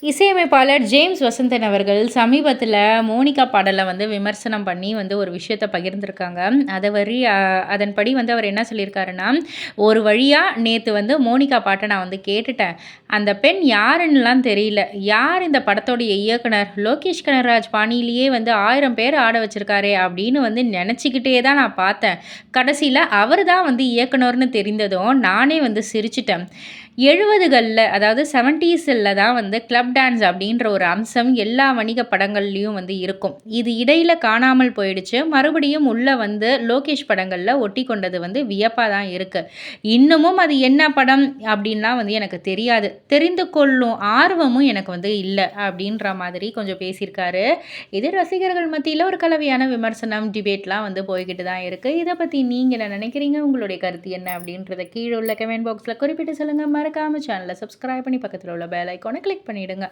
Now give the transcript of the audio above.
இசையமைப்பாளர் ஜேம்ஸ் வசந்தன் அவர்கள் சமீபத்தில் மோனிகா பாடலை வந்து விமர்சனம் பண்ணி வந்து ஒரு விஷயத்தை பகிர்ந்திருக்காங்க. அதன்படி வந்து அவர் என்ன சொல்லியிருக்காருன்னா, ஒரு வழியாக நேற்று வந்து மோனிகா பாட்டை நான் வந்து கேட்டுட்டேன். அந்த பெண் யாருன்னுலாம் தெரியல. யார் இந்த படத்தோடைய இயக்குனர்? லோகேஷ் கனகராஜ் பாணியிலேயே வந்து 1000 பேர் ஆட வச்சிருக்காரே அப்படின்னு வந்து நினச்சிக்கிட்டே தான் நான் பார்த்தேன். கடைசியில் அவர் தான் வந்து இயக்குனர்னு தெரிந்ததும் நானே வந்து சிரிச்சிட்டேன். 70களில் அதாவது 70ஸில் தான் வந்து கிளப் டான்ஸ் அப்படின்ற ஒரு அம்சம் எல்லா வணிக படங்கள்லேயும் வந்து இருக்கும். இது இடையில் காணாமல் போயிடுச்சு. மறுபடியும் உள்ளே வந்து லோகேஷ் படங்களில் ஒட்டி கொண்டது வந்து வியப்பாக தான் இருக்குது. இன்னமும் அது என்ன படம் அப்படின்லாம் வந்து எனக்கு தெரியாது. தெரிந்து கொள்ளும் ஆர்வமும் எனக்கு வந்து இல்லை அப்படின்ற மாதிரி கொஞ்சம் பேசியிருக்காரு. இது ரசிகர்கள் மத்தியில் ஒரு கலவையான விமர்சனம், டிபேட்லாம் வந்து போய்கிட்டு தான் இருக்குது. இதை பற்றி நீங்கள் என்ன நினைக்கிறீங்க? உங்களுடைய கருத்து என்ன அப்படின்றத கீழே உள்ள கமெண்ட் பாக்ஸில் குறிப்பிட்டு சொல்லுங்கள். மறக்காமல் சேனலை சப்ஸ்கிரைப் பண்ணி பக்கத்தில் உள்ள பெல் ஐக்கானை கிளிக் பண்ணிவிடுங்க.